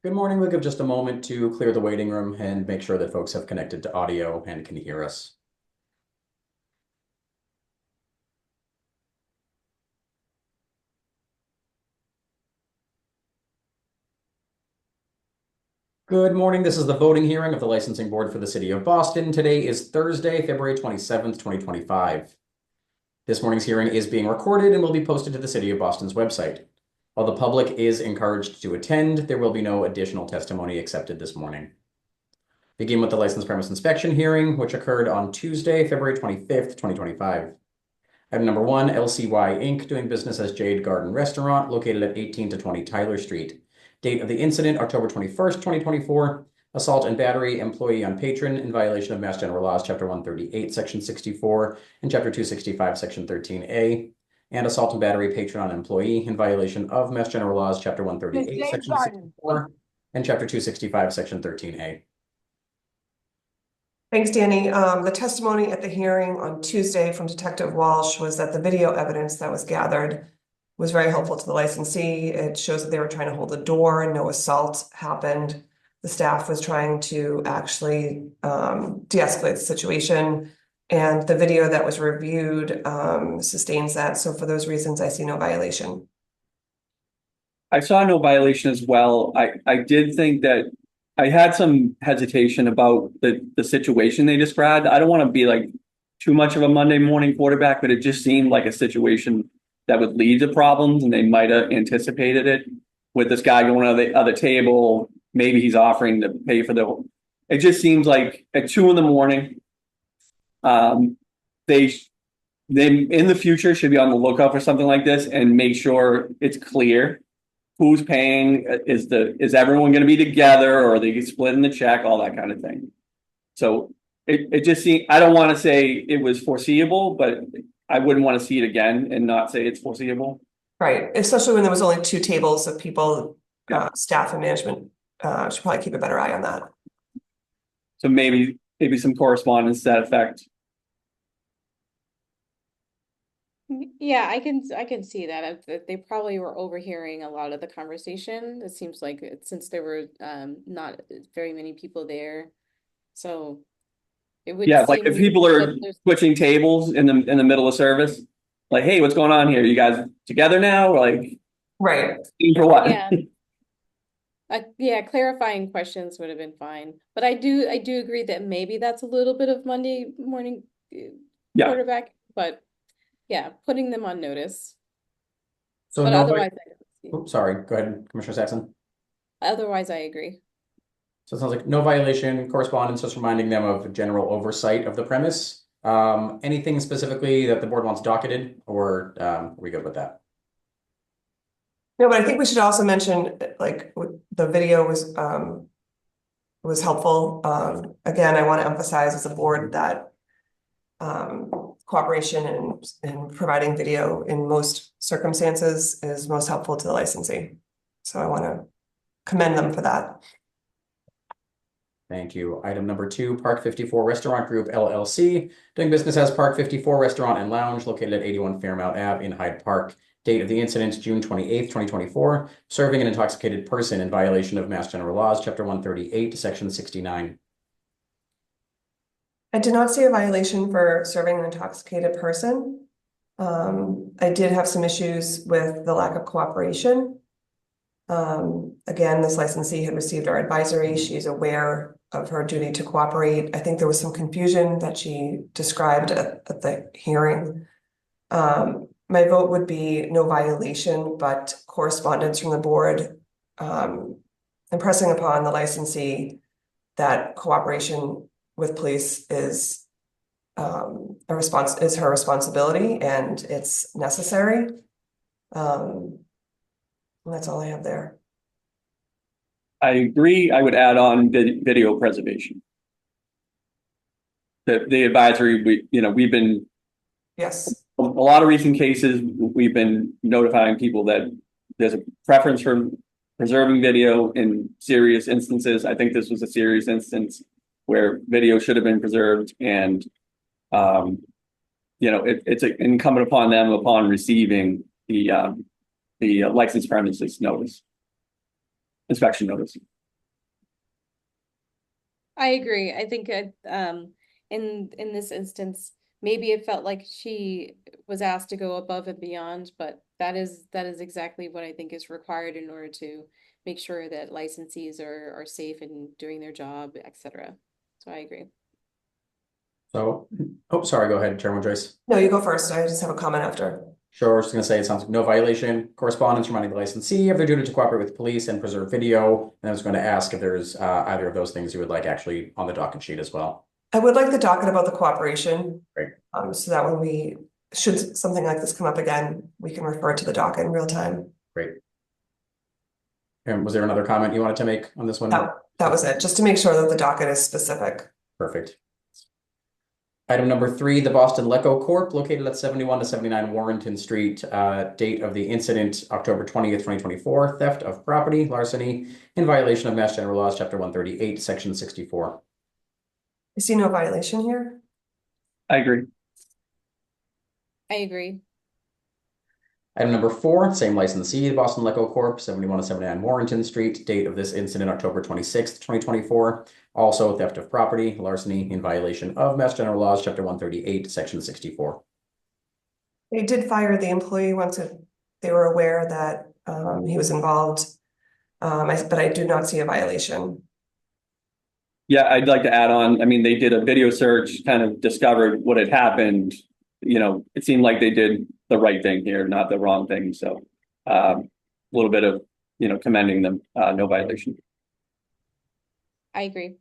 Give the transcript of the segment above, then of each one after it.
Good morning. We'll give just a moment to clear the waiting room and make sure that folks have connected to audio and can hear us. Good morning. This is the voting hearing of the Licensing Board for the City of Boston. Today is Thursday, February 27th, 2025. This morning's hearing is being recorded and will be posted to the City of Boston's website. While the public is encouraged to attend, there will be no additional testimony accepted this morning. Begin with the license premise inspection hearing, which occurred on Tuesday, February 25th, 2025. Item number 1, LCY Inc., doing business as Jade Garden Restaurant, located at 18 to 20 Tyler Street. Date of the incident, October 21st, 2024. Assault and battery, employee on patron, in violation of Mass General Laws, Chapter 138, Section 64, and Chapter 265, Section 13A. And assault and battery, patron on employee, in violation of Mass General Laws, Chapter 138, Section 64, and Chapter 265, Section 13A. Thanks, Danny. The testimony at the hearing on Tuesday from Detective Walsh was that the video evidence that was gathered was very helpful to the licensee. It shows that they were trying to hold the door and no assault happened. The staff was trying to actually de-escalate the situation, and the video that was reviewed sustains that. So for those reasons, I see no violation. I saw no violation as well. I did think that I had some hesitation about the situation they described. I don't want to be like too much of a Monday morning quarterback, but it just seemed like a situation that would lead to problems, and they might have anticipated it with this guy going to the other table. Maybe he's offering to pay for the. It just seems like at 2 a.m. They in the future should be on the lookout for something like this and make sure it's clear who's paying. Is everyone going to be together, or are they splitting the check, all that kind of thing. So it just seems, I don't want to say it was foreseeable, but I wouldn't want to see it again and not say it's foreseeable. Right, especially when there was only 2 tables of people, staff and management should probably keep a better eye on that. So maybe some correspondence to that effect. Yeah, I can see that. They probably were overhearing a lot of the conversation. It seems like since there were not very many people there, so it would like if people are switching tables in the middle of service, like, hey, what's going on here? You guys together now? Like, right? For what? Yeah. Yeah, clarifying questions would have been fine, but I do agree that maybe that's a little bit of Monday morning quarterback, but. Yeah, putting them on notice. So but no, otherwise, oops, sorry. Go ahead, Commissioner Saxon. Otherwise, I agree. So it sounds like no violation, correspondence, just reminding them of general oversight of the premise. Anything specifically that the board wants docketed, or are we good with that? No, but I think we should also mention, like, the video was helpful. Again, I want to emphasize as a board that cooperation and providing video in most circumstances is most helpful to the licensee. So I want to commend them for that. Thank you. Item number 2, Park 54 Restaurant Group LLC, doing business as Park 54 Restaurant and Lounge, located at 81 Fairmount Ave in Hyde Park. Date of the incident, June 28th, 2024. Serving an intoxicated person in violation of Mass General Laws, Chapter 138, Section 69. I did not see a violation for serving an intoxicated person. I did have some issues with the lack of cooperation. Again, this licensee had received our advisory. She's aware of her duty to cooperate. I think there was some confusion that she described at the hearing. My vote would be no violation, but correspondence from the board impressing upon the licensee that cooperation with police is her responsibility and it's necessary. That's all I have there. I agree. I would add on video preservation. The advisory, we've been, yes, a lot of recent cases, we've been notifying people that there's a preference for preserving video in serious instances. I think this was a serious instance where video should have been preserved, and it's incumbent upon them upon receiving the license premises notice. inspection notice. I agree. I think in this instance, maybe it felt like she was asked to go above and beyond, but that is exactly what I think is required in order to make sure that licensees are safe in doing their job, etc. So I agree. So, oh, sorry, go ahead, Chairman Joyce. No, you go first. I just have a comment after. Sure, I was just gonna say it sounds like no violation. Correspondence reminding the licensee of their duty to cooperate with police and preserve video. And I was going to ask if there's either of those things you would like actually on the docket sheet as well. I would like the docket about the cooperation. Great. So that when we, should something like this come up again, we can refer to the docket in real time. Great. And was there another comment you wanted to make on this one? That was it, just to make sure that the docket is specific. Perfect. Item number 3, the Boston Leco Corp. located at 71 to 79 Warrenton Street. Date of the incident, October 20th, 2024. Theft of property, larceny, in violation of Mass General Laws, Chapter 138, Section 64. I see no violation here. I agree. I agree. Item number 4, same licensee, the Boston Leco Corp., 71 to 79 Warrenton Street. Date of this incident, October 26th, 2024. Also theft of property, larceny, in violation of Mass General Laws, Chapter 138, Section 64. They did fire the employee once they were aware that he was involved. But I do not see a violation. Yeah, I'd like to add on, I mean, they did a video search, kind of discovered what had happened. You know, it seemed like they did the right thing here, not the wrong thing. So a little bit of, commending them, no violation. I agree.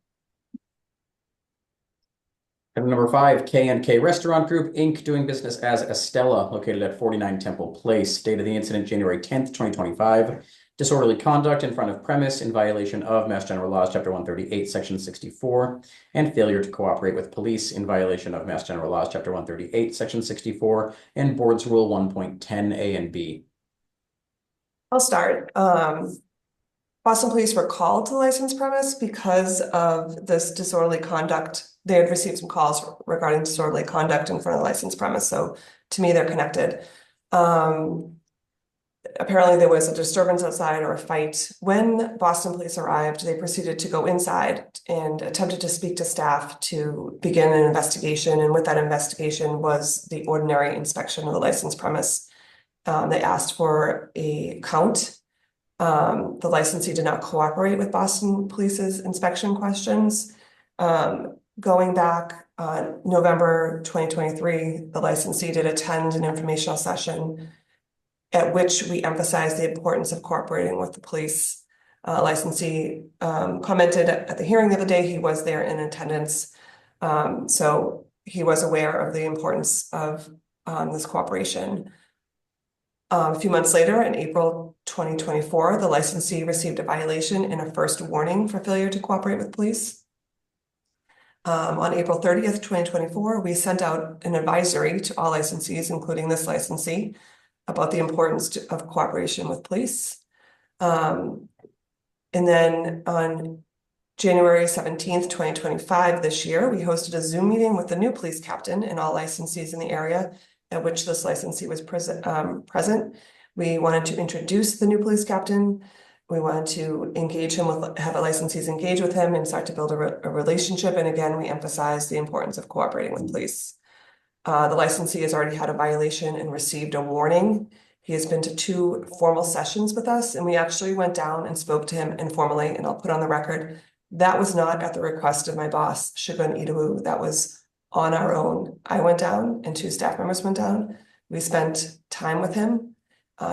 Item number 5, K&K Restaurant Group, Inc., doing business as Estella, located at 49 Temple Place. Date of the incident, January 10th, 2025. Disorderly conduct in front of premise in violation of Mass General Laws, Chapter 138, Section 64, and failure to cooperate with police in violation of Mass General Laws, Chapter 138, Section 64, and Board's Rule 1.10 A and B. I'll start. Boston Police were called to the licensed premise because of this disorderly conduct. They had received some calls regarding disorderly conduct in front of the licensed premise. So to me, they're connected. Apparently there was a disturbance outside or a fight. When Boston Police arrived, they proceeded to go inside and attempted to speak to staff to begin an investigation. And with that investigation was the ordinary inspection of the licensed premise. They asked for a count. The licensee did not cooperate with Boston Police's inspection questions. Going back November 2023, the licensee did attend an informational session at which we emphasized the importance of cooperating with the police. Licensee commented at the hearing the other day. He was there in attendance. So he was aware of the importance of this cooperation. A few months later, in April 2024, the licensee received a violation and a first warning for failure to cooperate with police. On April 30th, 2024, we sent out an advisory to all licensees, including this licensee, about the importance of cooperation with police. And then on January 17th, 2025, this year, we hosted a Zoom meeting with the new police captain and all licensees in the area at which this licensee was present. We wanted to introduce the new police captain. We wanted to engage him have the licensees engage with him and start to build a relationship. And again, we emphasize the importance of cooperating with police. The licensee has already had a violation and received a warning. He has been to 2 formal sessions with us, and we actually went down and spoke to him informally, and I'll put on the record, that was not at the request of my boss, Shigun Idawu. That was on our own. I went down and 2 staff members went down. We spent time with him,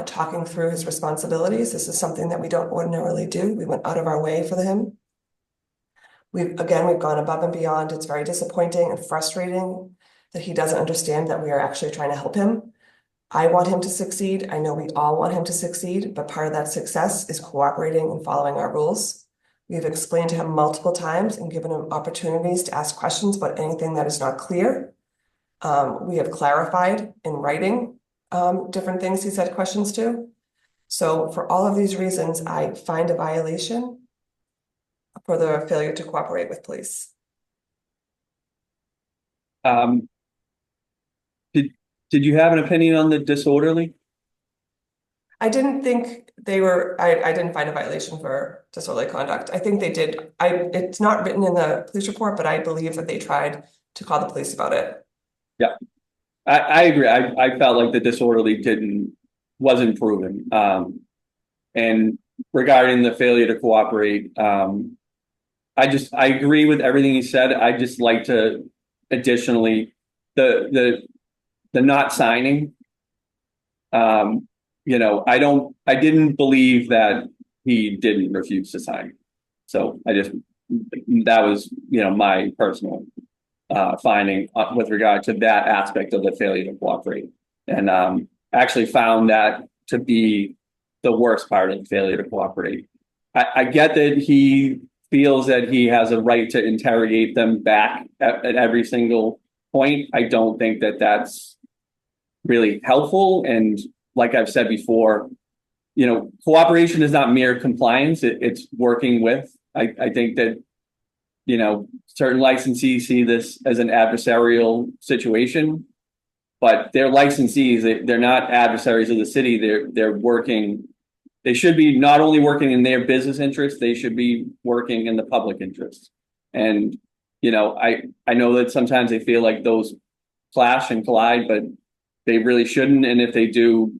talking through his responsibilities. This is something that we don't ordinarily do. We went out of our way for him. We've gone above and beyond. It's very disappointing and frustrating that he doesn't understand that we are actually trying to help him. I want him to succeed. I know we all want him to succeed, but part of that success is cooperating and following our rules. We've explained to him multiple times and given him opportunities to ask questions about anything that is not clear. We have clarified in writing different things he's had questions to. So for all of these reasons, I find a violation for the failure to cooperate with police. Did you have an opinion on the disorderly? I didn't think they were, I didn't find a violation for disorderly conduct. I think they did. It's not written in the police report, but I believe that they tried to call the police about it. I agree. I felt like the disorderly wasn't proven. And regarding the failure to cooperate, I agree with everything he said. I just like to additionally the not signing. I didn't believe that he didn't refuse to sign. So that was, my personal finding with regard to that aspect of the failure to cooperate. And actually found that to be the worst part of the failure to cooperate. I get that he feels that he has a right to interrogate them back at every single point. I don't think that that's really helpful. And like I've said before, cooperation is not mere compliance. It's working with. I think that, certain licensees see this as an adversarial situation, but they're licensees. They're not adversaries of the city. They're working. They should be not only working in their business interests, they should be working in the public interest. And, I know that sometimes they feel like those clash and collide, but they really shouldn't. And if they do,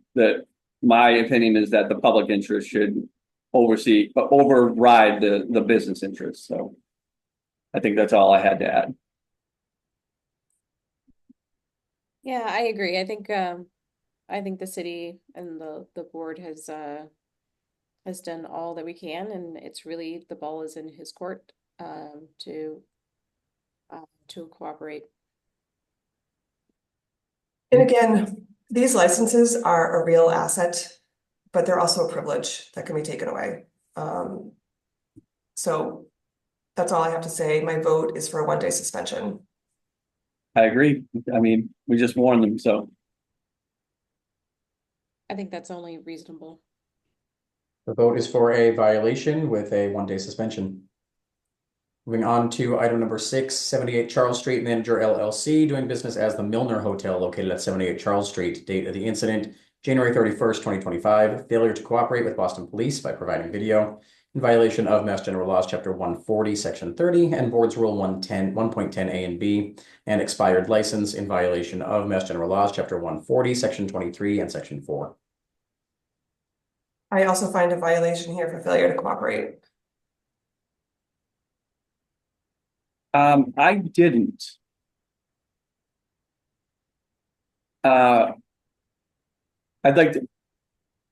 my opinion is that the public interest should override the business interest. So I think that's all I had to add. Yeah, I agree. I think the city and the board has done all that we can, and it's really the ball is in his court to cooperate. And again, these licenses are a real asset, but they're also a privilege that can be taken away. So that's all I have to say. My vote is for a 1-day suspension. I agree. I mean, we just warned them, so. I think that's only reasonable. The vote is for a violation with a 1-day suspension. Moving on to item number 6, 78 Charles Street Manager LLC, doing business as the Milner Hotel located at 78 Charles Street. Date of the incident, January 31st, 2025. Failure to cooperate with Boston Police by providing video in violation of Mass General Laws, Chapter 140, Section 30, and Board's Rule 1.10 A and B, and expired license in violation of Mass General Laws, Chapter 140, Section 23, and Section 4. I also find a violation here for failure to cooperate. I didn't. I'd like to.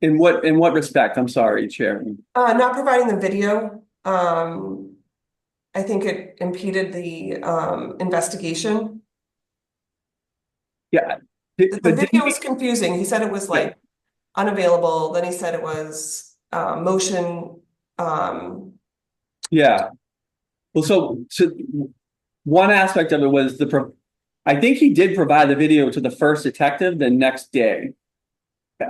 In what respect? I'm sorry, Chairman. Not providing the video. I think it impeded the investigation. Yeah. The video was confusing. He said it was like unavailable. Then he said it was motion. Yeah. Well, so one aspect of it was I think he did provide the video to the first detective the next day.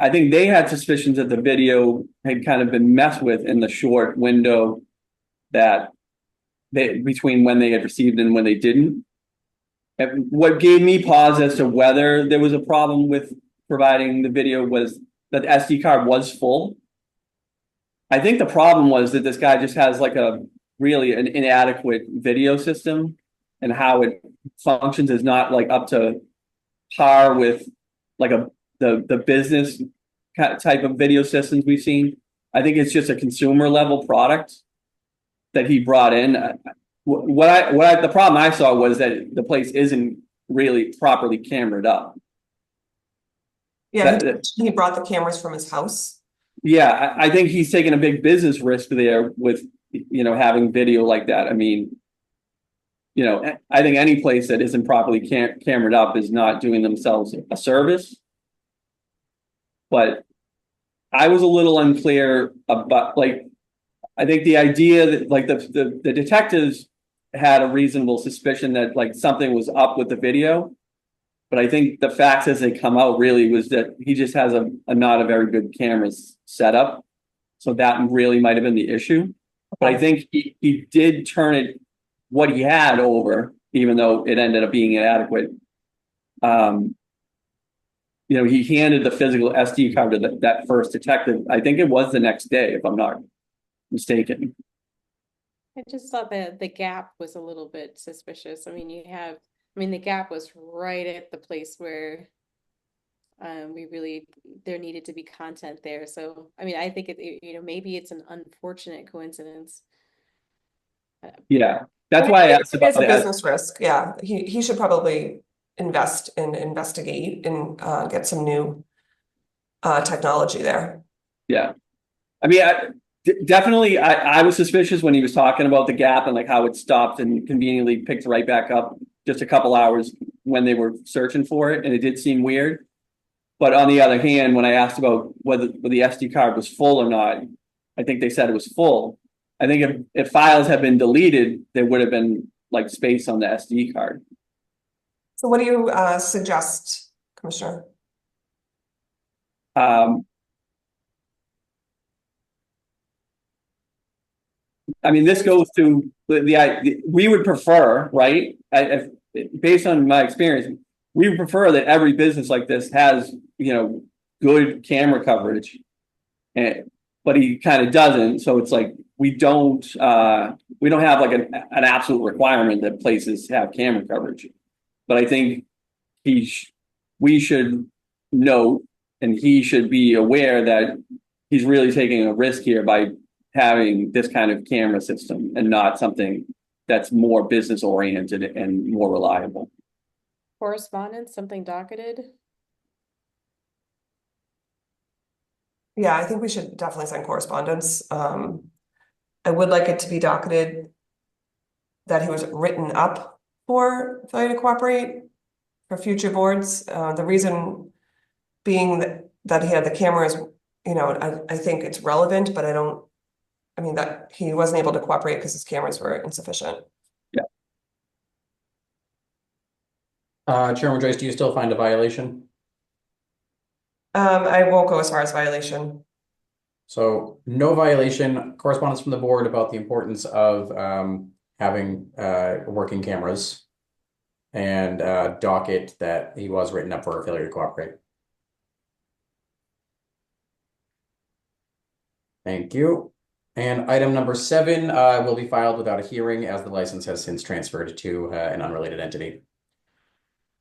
I think they had suspicions that the video had kind of been messed with in the short window between when they had received and when they didn't. And what gave me pause as to whether there was a problem with providing the video was that the SD card was full. I think the problem was that this guy just has like really an inadequate video system, and how it functions is not like up to par with like the business type of video systems we've seen. I think it's just a consumer level product that he brought in. The problem I saw was that the place isn't really properly camered up. Yeah, he brought the cameras from his house. Yeah, I think he's taking a big business risk there with having video like that. I mean, I think any place that isn't properly camered up is not doing themselves a service. But I was a little unclear about, like, I think the idea that like the detectives had a reasonable suspicion that like something was up with the video. But I think the facts as they come out really was that he just has a not a very good camera setup. So that really might have been the issue. But I think he did turn what he had over, even though it ended up being inadequate. you know, he handed the physical SD card to that first detective. I think it was the next day, if I'm not mistaken. I just thought that the gap was a little bit suspicious. I mean, the gap was right at the place where there needed to be content there. So, I mean, I think maybe it's an unfortunate coincidence. Yeah, that's why I asked about It's a the business risk, yeah, he should probably investigate and get some new technology there. Yeah. I mean, definitely, I was suspicious when he was talking about the gap and like how it stopped and conveniently picked right back up just a couple hours when they were searching for it, and it did seem weird. But on the other hand, when I asked about whether the SD card was full or not, I think they said it was full. I think if files had been deleted, there would have been like space on the SD card. So what do you suggest, Commissioner? I mean, this goes to we would prefer, right? Based on my experience, we would prefer that every business like this has, you know, good camera coverage, but he kind of doesn't. So it's like we don't have like an absolute requirement that places have camera coverage. But I think we should note, and he should be aware that he's really taking a risk here by having this kind of camera system and not something that's more business oriented and more reliable. Correspondence, something docketed? Yeah, I think we should definitely send correspondence. I would like it to be docketed that he was written up for failure to cooperate for future boards. The reason being that he had the cameras, you know, I think it's relevant, but I mean, that he wasn't able to cooperate because his cameras were insufficient. Chairman Joyce, do you still find a violation? I won't go as far as violation. So no violation, correspondence from the board about the importance of having working cameras, and docket that he was written up for a failure to cooperate. Thank you. And item number 7 will be filed without a hearing as the license has since transferred to an unrelated entity.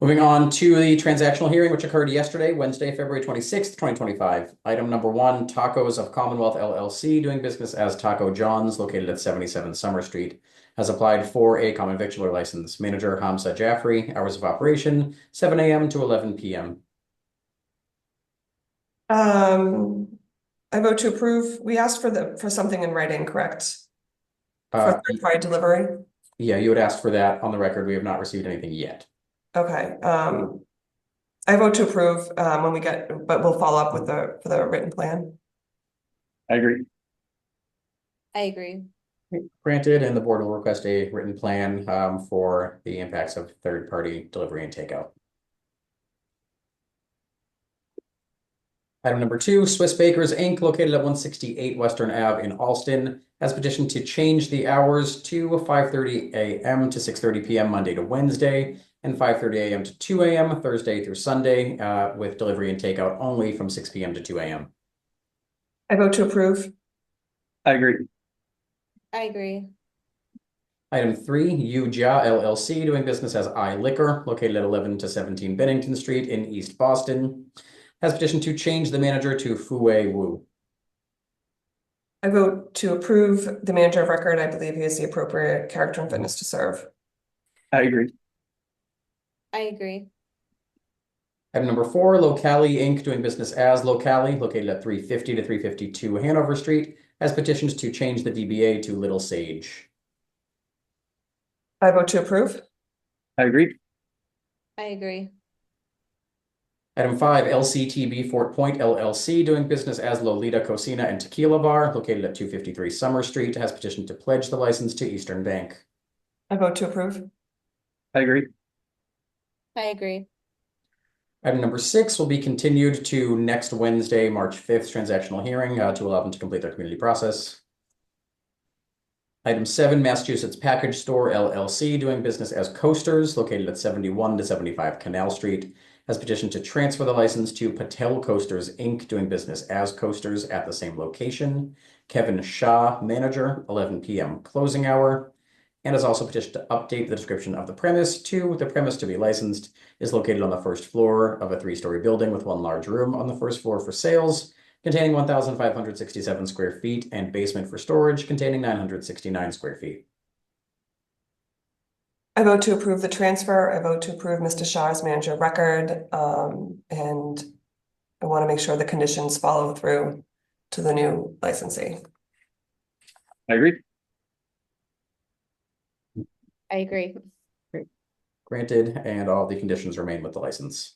Moving on to the transactional hearing, which occurred yesterday, Wednesday, February 26th, 2025. Item number 1, Tacos of Commonwealth LLC, doing business as Taco John's, located at 77 Summer Street, has applied for a common victualler license. Manager Hamza Jaffrey, hours of operation, 7 a.m. to 11 p.m. I vote to approve. We asked for something in writing, correct? For third-party delivery? Yeah, you had asked for that on the record. We have not received anything yet. Okay, I vote to approve when we get, but we'll follow up with for the written plan. I agree. I agree. Granted, and the board will request a written plan for the impacts of third-party delivery and takeout. Item number 2, Swiss Bakers Inc., located at 168 Western Ave in Alston, has petitioned to change the hours to 5:30 a.m. to 6:30 p.m. Monday to Wednesday, and 5:30 a.m. to 2 a.m. Thursday through Sunday, with delivery and takeout only from 6 p.m. to 2 a.m. I vote to approve. I agree. I agree. Item 3, Yujia LLC, doing business as iLiquor, located at 11 to 17 Bennington Street in East Boston, has petitioned to change the manager to Fue Wu. I vote to approve the manager of record. I believe he has the appropriate character and fitness to serve. I agree. I agree. Item number 4, Locali Inc., doing business as Locali, located at 350 to 352 Hanover Street, has petitioned to change the DBA to Little Sage. I vote to approve. I agree. I agree. Item 5, LCTB Fort Point LLC, doing business as Lolita Cocina and Tequila Bar, located at 253 Summer Street, has petitioned to pledge the license to Eastern Bank. I vote to approve. I agree. I agree. Item number 6 will be continued to next Wednesday, March 5th, transactional hearing to allow them to complete their community process. Item 7, Massachusetts Package Store LLC, doing business as Coasters, located at 71 to 75 Canal Street, has petitioned to transfer the license to Patel Coasters, Inc., doing business as Coasters at the same location. Kevin Shaw, manager, 11 p.m. closing hour. And has also petitioned to update the description of the premise to the premise to be licensed is located on the first floor of a 3-story building with one large room on the first floor for sales, containing 1,567 square feet, and basement for storage containing 969 square feet. I vote to approve the transfer. I vote to approve Mr. Shaw as manager of record. And I want to make sure the conditions follow through to the new licensee. I agree. I agree. Granted, and all the conditions remain with the license.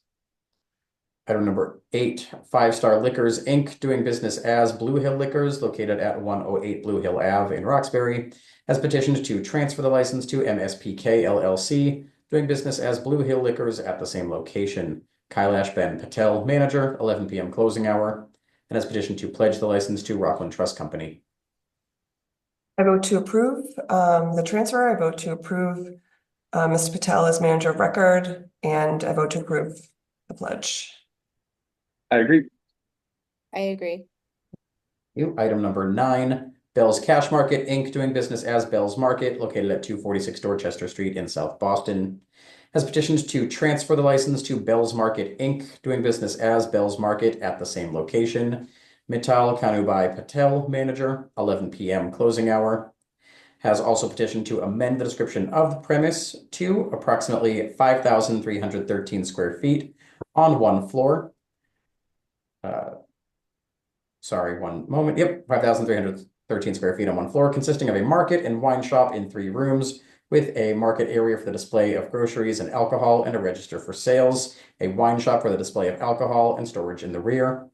Item number 8, 5 Star Liquors, Inc., doing business as Blue Hill Liquors, located at 108 Blue Hill Ave in Roxbury, has petitioned to transfer the license to MSPK LLC, doing business as Blue Hill Liquors at the same location. Kailash Ben Patel, manager, 11 p.m. closing hour, and has petitioned to pledge the license to Rockland Trust Company. I vote to approve the transfer. I vote to approve Mr. Patel as manager of record, and I vote to approve the pledge. I agree. I agree. Item number 9, Bell's Cash Market, Inc., doing business as Bell's Market, located at 246 Dorchester Street in South Boston, has petitioned to transfer the license to Bell's Market, Inc., doing business as Bell's Market at the same location. Mittal Kanubai Patel, manager, 11 p.m. closing hour, has also petitioned to amend the description of the premise to approximately 5,313 square feet on one floor. Sorry, one moment. Yep, 5,313 square feet on one floor, consisting of a market and wine shop in 3 rooms, with a market area for the display of groceries and alcohol and a register for sales, a wine shop for the display of alcohol and storage in the rear.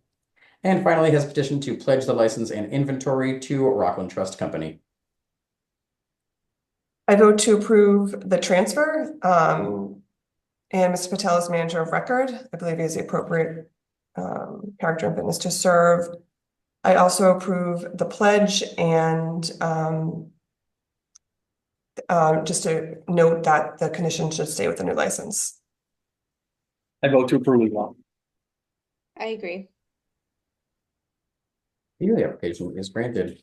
And finally, has petitioned to pledge the license and inventory to Rockland Trust Company. I vote to approve the transfer. And Mr. Patel is manager of record. I believe he has the appropriate character and fitness to serve. I also approve the pledge, and just to note that the condition should stay with the new license. I vote to approve as well. I agree. The application is granted.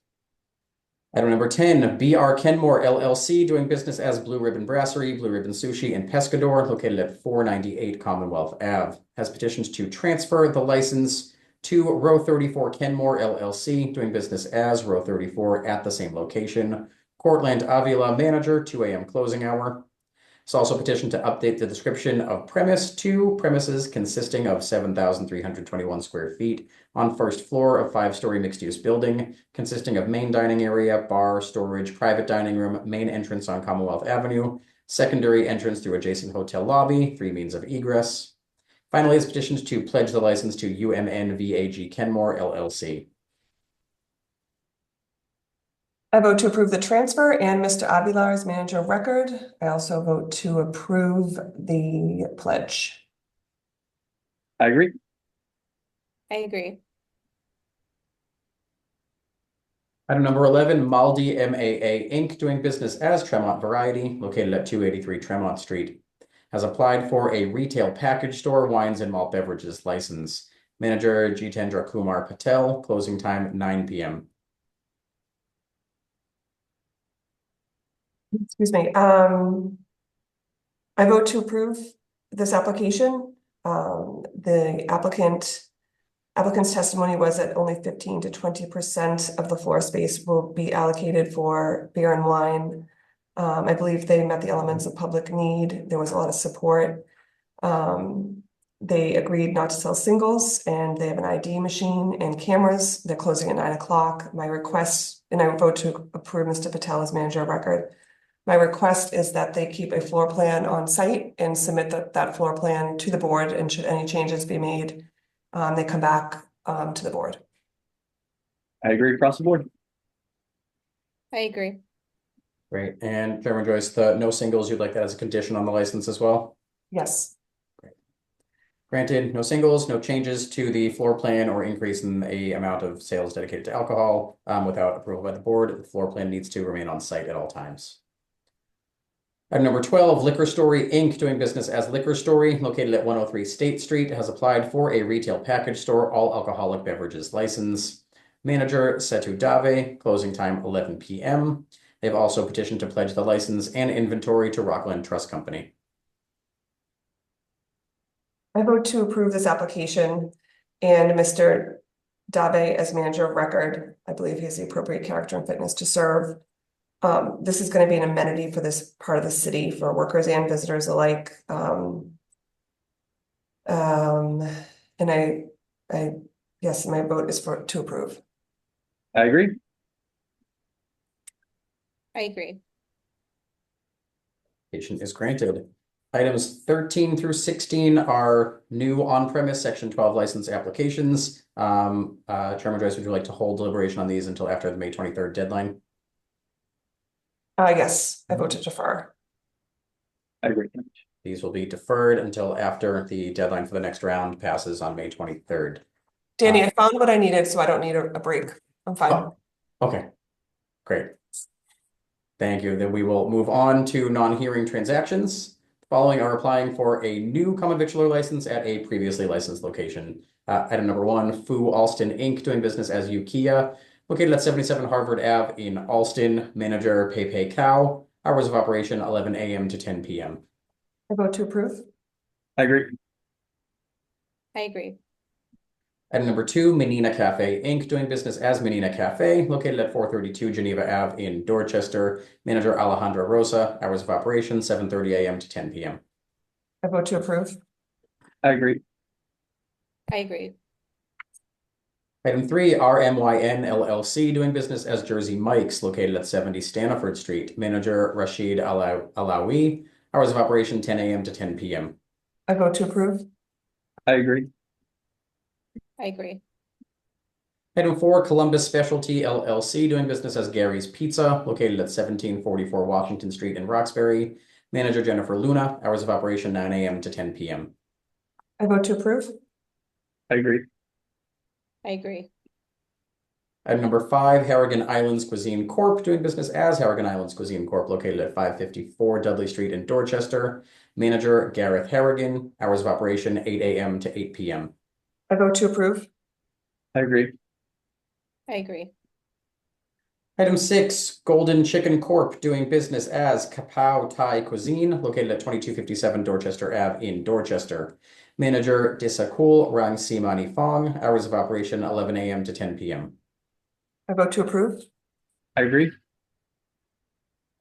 Item number 10, B.R. Kenmore LLC, doing business as Blue Ribbon Brasserie, Blue Ribbon Sushi, and Pescador, located at 498 Commonwealth Ave, has petitioned to transfer the license to Row 34 Kenmore LLC, doing business as Row 34 at the same location. Cortland Avila, manager, 2 a.m. closing hour. It's also petitioned to update the description of premise to premises consisting of 7,321 square feet on first floor of 5-story mixed-use building, consisting of main dining area, bar, storage, private dining room, main entrance on Commonwealth Avenue, secondary entrance through adjacent hotel lobby, 3 means of egress. Finally, it's petitioned to pledge the license to UMN VAG Kenmore LLC. I vote to approve the transfer and Mr. Avilar as manager of record. I also vote to approve the pledge. I agree. I agree. Item number 11, Maldi MAA Inc., doing business as Tremont Variety, located at 283 Tremont Street, has applied for a retail package store wines and malt beverages license. Manager Jitendra Kumar Patel, closing time 9 p.m. Excuse me. I vote to approve this application. The applicant's testimony was that only 15 to 20% of the floor space will be allocated for beer and wine. I believe they met the elements of public need. There was a lot of support. They agreed not to sell singles, and they have an ID machine and cameras. They're closing at 9 o'clock. My request, and I vote to approve Mr. Patel as manager of record. My request is that they keep a floor plan on site and submit that floor plan to the board, and should any changes be made, they come back to the board. I agree across the board. I agree. Great. And Chairman Joyce, the no singles, you'd like that as a condition on the license as well? Yes. Granted, no singles, no changes to the floor plan or increase in the amount of sales dedicated to alcohol without approval by the board. The floor plan needs to remain on site at all times. Item number 12, Liquor Story Inc., doing business as Liquor Story, located at 103 State Street, has applied for a retail package store all alcoholic beverages license. Manager Setu Dave, closing time 11 p.m. They've also petitioned to pledge the license and inventory to Rockland Trust Company. I vote to approve this application and Mr. Dave as manager of record. I believe he has the appropriate character and fitness to serve. This is going to be an amenity for this part of the city for workers and visitors alike. And yes, my vote is to approve. I agree. I agree. Application is granted. Items 13 through 16 are new on-premise Section 12 license applications. Chairman Joyce, would you like to hold deliberation on these until after the May 23rd deadline? Yes, I vote to defer. I agree. These will be deferred until after the deadline for the next round passes on May 23rd. Danny, I found what I needed, so I don't need a break. I'm fine. Oh, okay, great. Thank you. Then we will move on to non-hearing transactions. Following are applying for a new common victualler license at a previously licensed location. Item number 1, Fu Alston Inc., doing business as Ukiya, located at 77 Harvard Ave in Alston. Manager Pepe Cow. Hours of operation 11 a.m. to 10 p.m. I vote to approve. I agree. I agree. Item number 2, Menina Cafe Inc., doing business as Menina Cafe, located at 432 Geneva Ave in Dorchester. Manager Alejandra Rosa. Hours of operation 7:30 a.m. to 10 p.m. I vote to approve. I agree. I agree. Item 3, RMYN LLC, doing business as Jersey Mike's, located at 70 Staniford Street. Manager Rashid Alawi. Hours of operation 10 a.m. to 10 p.m. I vote to approve. I agree. I agree. Item 4, Columbus Specialty LLC, doing business as Gary's Pizza, located at 1744 Washington Street in Roxbury. Manager Jennifer Luna. Hours of operation 9 a.m. to 10 p.m. I vote to approve. I agree. I agree. Item number 5, Harrigan Islands Cuisine Corp., doing business as Harrigan Islands Cuisine Corp., located at 554 Dudley Street in Dorchester. Manager Gareth Harrigan. Hours of operation 8 a.m. to 8 p.m. I vote to approve. I agree. I agree. Item 6, Golden Chicken Corp., doing business as Kapow Thai Cuisine, located at 2257 Dorchester Ave in Dorchester. Manager Disakul Rangsimani Fong. Hours of operation 11 a.m. to 10 p.m. I vote to approve. I agree.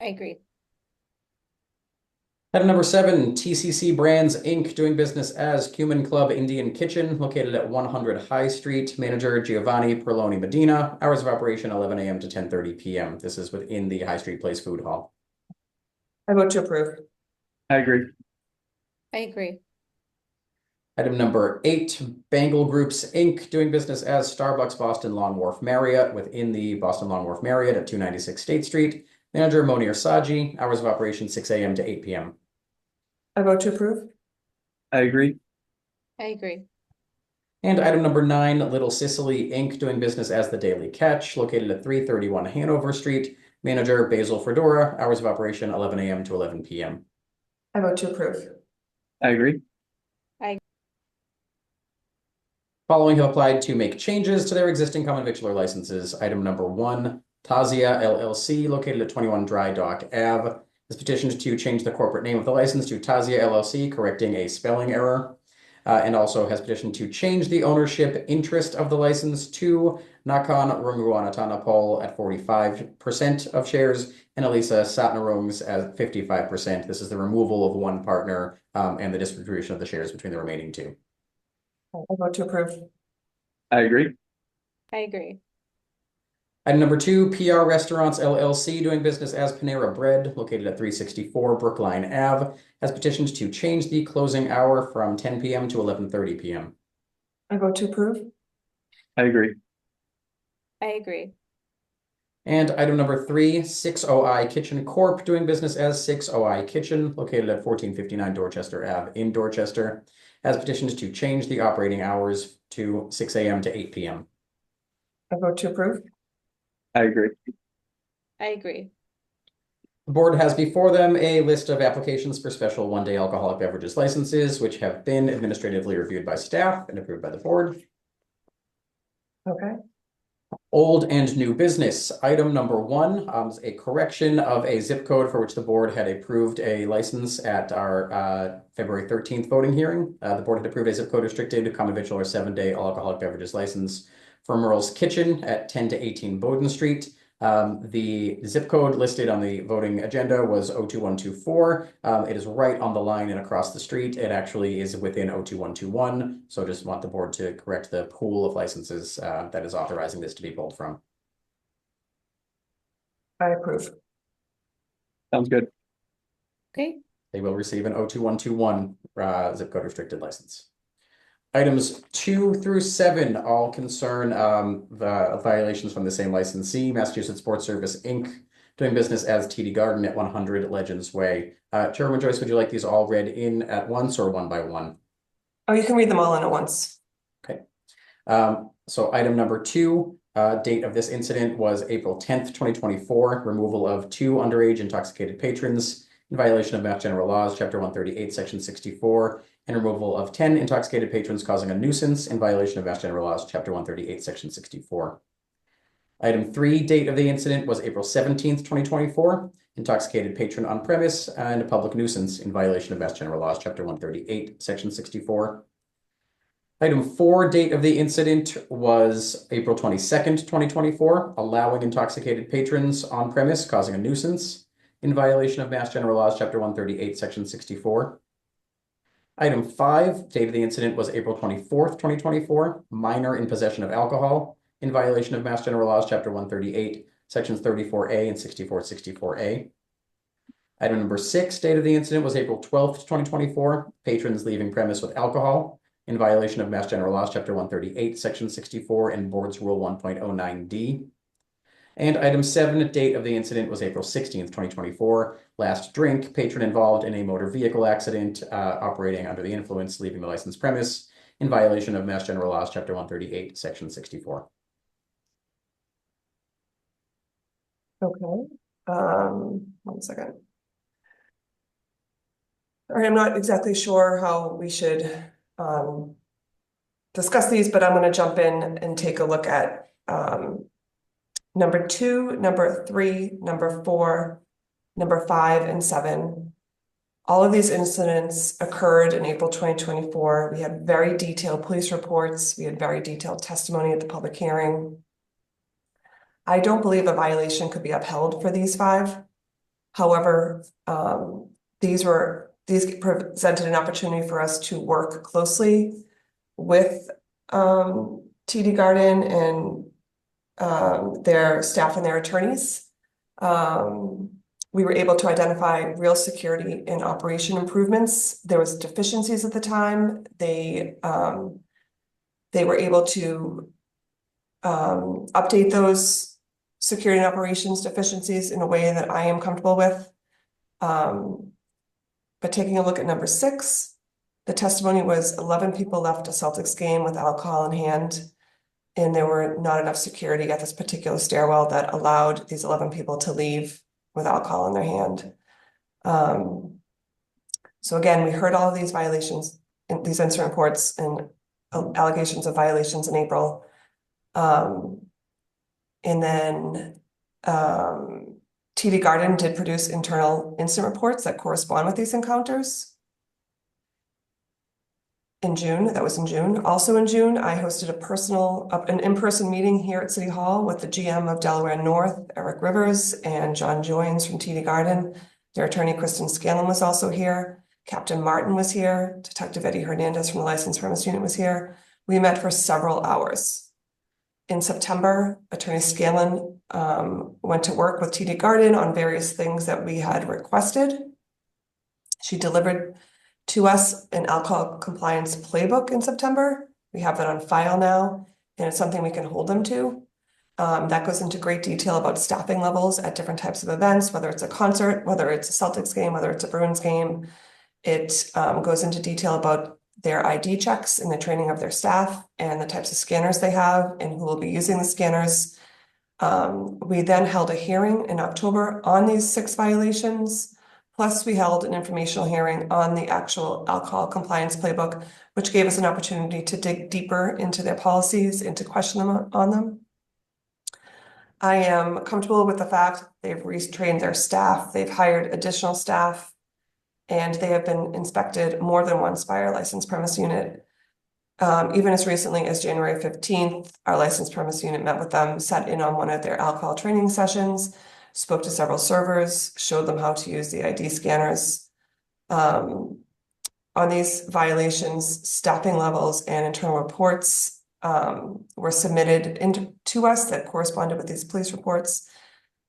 I agree. Item number 7, TCC Brands Inc., doing business as Cumin Club Indian Kitchen, located at 100 High Street. Manager Giovanni Perloni Medina. Hours of operation 11 a.m. to 10:30 p.m. This is within the High Street Place Food Hall. I vote to approve. I agree. I agree. Item number 8, Bangle Groups Inc., doing business as Starbucks Boston Long Wharf Marriott, within the Boston Long Wharf Marriott at 296 State Street. Manager Monir Saji. Hours of operation 6 a.m. to 8 p.m. I vote to approve. I agree. I agree. And item number 9, Little Sicily Inc., doing business as the Daily Catch, located at 331 Hanover Street. Manager Basil Fedora. Hours of operation 11 a.m. to 11 p.m. I vote to approve. I agree. Following have applied to make changes to their existing common victualler licenses. Item number 1, Tazia LLC, located at 21 Dry Dock Ave, has petitioned to change the corporate name of the license to Tazia LLC, correcting a spelling error, and also has petitioned to change the ownership interest of the license to Nakan Runguanatanapol at 45% of shares and Elisa Satnarungs at 55%. This is the removal of one partner and the distribution of the shares between the remaining two. I vote to approve. I agree. I agree. Item number 2, PR Restaurants LLC, doing business as Panera Bread, located at 364 Brookline Ave, has petitioned to change the closing hour from 10 p.m. to 11:30 p.m. I vote to approve. I agree. I agree. And item number 3, 6OI Kitchen Corp., doing business as 6OI Kitchen, located at 1459 Dorchester Ave in Dorchester, has petitioned to change the operating hours to 6 a.m. to 8 p.m. I vote to approve. I agree. I agree. The board has before them a list of applications for special one-day alcoholic beverages licenses, which have been administratively reviewed by staff and approved by the board. Okay, Old and new business. Item number one is a correction of a zip code for which the board had approved a license at our February 13th voting hearing. The board had approved a zip code restricted common victual or 7-day alcoholic beverages license for Merle's Kitchen at 10 to 18 Bowden Street. The zip code listed on the voting agenda was 02124. It is right on the line and across the street. It actually is within 02121. So just want the board to correct the pool of licenses that is authorizing this to be pulled from. I approve. Sounds good. Okay, They will receive an 02121 zip code restricted license. Items 2 through 7 all concern the violations from the same licensee, Massachusetts Sports Service Inc., doing business as TD Garden at 100 Legends Way. Chairwoman Joyce, would you like these all read in at once or one by one? Oh, you can read them all in at once. Okay. So item number 2, date of this incident was April 10th, 2024, removal of 2 underage intoxicated patrons in violation of Mass General Laws, Chapter 138, Section 64, and removal of 10 intoxicated patrons causing a nuisance in violation of Mass General Laws, Chapter 138, Section 64. Item 3, date of the incident was April 17th, 2024, intoxicated patron on premise and a public nuisance in violation of Mass General Laws, Chapter 138, Section 64. Item 4, date of the incident was April 22nd, 2024, allowing intoxicated patrons on premise causing a nuisance in violation of Mass General Laws, Chapter 138, Section 64. Item 5, date of the incident was April 24th, 2024, minor in possession of alcohol in violation of Mass General Laws, Chapter 138, Sections 34A and 6464A. Item number 6, date of the incident was April 12th, 2024, patrons leaving premise with alcohol in violation of Mass General Laws, Chapter 138, Section 64, and Board's Rule 1.09D. And item 7, date of the incident was April 16th, 2024. Last drink, patron involved in a motor vehicle accident, operating under the influence, leaving the licensed premise in violation of Mass General Laws, Chapter 138, Section 64. Okay, 1 second. All right, I'm not exactly sure how we should discuss these, but I'm going to jump in and take a look at number 2, number 3, number 4, number 5, and 7. All of these incidents occurred in April 2024. We had very detailed police reports. We had very detailed testimony at the public hearing. I don't believe a violation could be upheld for these 5. However, these presented an opportunity for us to work closely with TD Garden and their staff and their attorneys. We were able to identify real security and operation improvements. There was deficiencies at the time. They were able to update those security and operations deficiencies in a way that I am comfortable with. But taking a look at number 6, the testimony was 11 people left a Celtics game with alcohol in hand, and there were not enough security at this particular stairwell that allowed these 11 people to leave with alcohol in their hand. So again, we heard all of these violations, these incident reports and allegations of violations in April. And then TD Garden did produce internal incident reports that correspond with these encounters. In June, that was in June. Also in June, I hosted an in-person meeting here at City Hall with the GM of Delaware North, Eric Rivers, and John Joynes from TD Garden. Their attorney, Kristen Scanlon, was also here. Captain Martin was here. Detective Eddie Hernandez from the Licensed Premise Unit was here. We met for several hours. In September, Attorney Scanlon went to work with TD Garden on various things that we had requested. She delivered to us an alcohol compliance playbook in September. We have that on file now, and it's something we can hold them to. That goes into great detail about staffing levels at different types of events, whether it's a concert, whether it's a Celtics game, whether it's a Bruins game. It goes into detail about their ID checks and the training of their staff and the types of scanners they have and who will be using the scanners. We then held a hearing in October on these 6 violations. Plus, we held an informational hearing on the actual alcohol compliance playbook, which gave us an opportunity to dig deeper into their policies and to question them on them. I am comfortable with the fact they've retrained their staff, they've hired additional staff, and they have been inspected more than once by our licensed premise unit. Even as recently as January 15th, our licensed premise unit met with them, sat in on one of their alcohol training sessions, spoke to several servers, showed them how to use the ID scanners. On these violations, staffing levels and internal reports were submitted to us that corresponded with these police reports.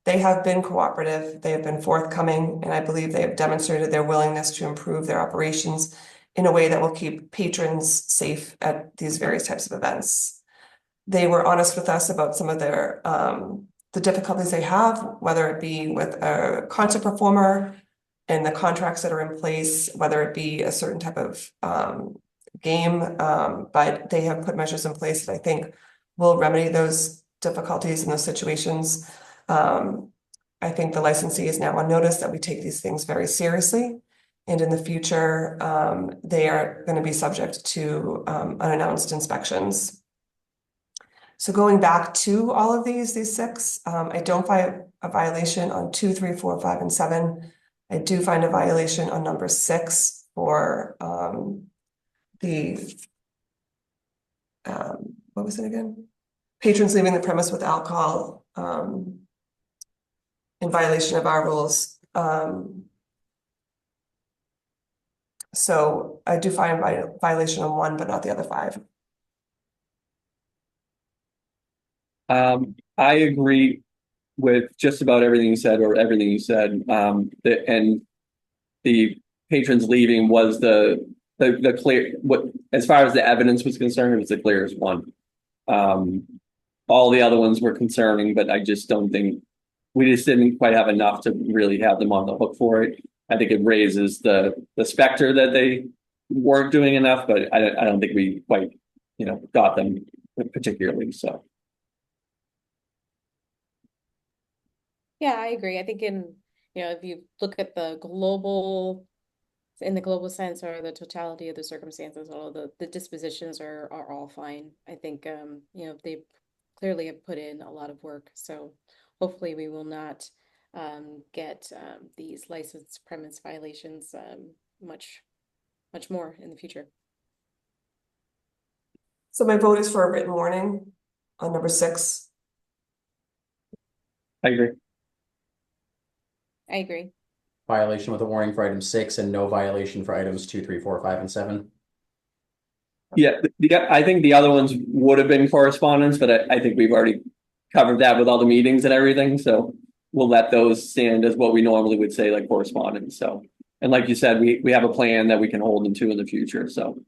They have been cooperative, they have been forthcoming, and I believe they have demonstrated their willingness to improve their operations in a way that will keep patrons safe at these various types of events. They were honest with us about some of their the difficulties they have, whether it be with a concert performer and the contracts that are in place, whether it be a certain type of game, but they have put measures in place that I think will remedy those difficulties in those situations. I think the licensee is now on notice that we take these things very seriously. And in the future, they are going to be subject to unannounced inspections. So going back to all of these 6, I don't find a violation on 2, 3, 4, 5, and 7. I do find a violation on number 6 for what was it again? Patrons leaving the premise with alcohol in violation of our rules. So I do find violation on 1, but not the other 5. I agree with just about everything you said, or everything you said. And the patrons leaving was the clear, what, as far as the evidence was concerned, it was the clearest one. All the other ones were concerning, but I just don't think we just didn't quite have enough to really have them on the hook for it. I think it raises the specter that they weren't doing enough, but I don't think we quite, got them particularly. So. Yeah, I agree. I think if you look at in the global sense, or the totality of the circumstances, all of the dispositions are all fine. I think, they clearly have put in a lot of work. So hopefully we will not get these license premise violations much more in the future. So my vote is for a written warning on number 6. I agree. I agree. Violation with a warning for item 6 and no violation for items 2, 3, 4, 5, and 7. Yeah, I think the other ones would have been correspondence, but I think we've already covered that with all the meetings and everything. So we'll let those stand as what we normally would say, like correspondence. So, and like you said, we have a plan that we can hold them to in the future. So.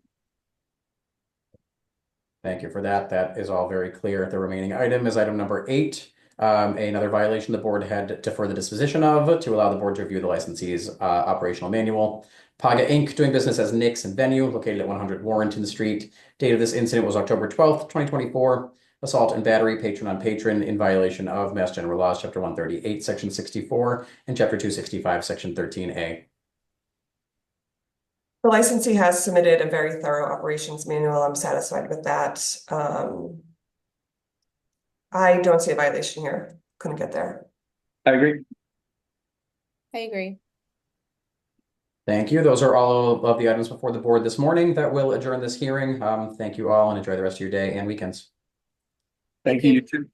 Thank you for that. That is all very clear. The remaining item is item number 8. Another violation the board had to defer the disposition of to allow the board to review the licensee's operational manual. Paga Inc. doing business as Nick's and Venue located at 100 Warrenton Street. Date of this incident was October 12th, 2024. Assault and battery, patron on patron, in violation of Mass General Laws, Chapter 138, Section 64, and Chapter 265, Section 13A. The licensee has submitted a very thorough operations manual. I'm satisfied with that. I don't see a violation here. Couldn't get there. I agree. I agree. Thank you. Those are all of the items before the board this morning that will adjourn this hearing. Thank you all and enjoy the rest of your day and weekends. Thank you. You too.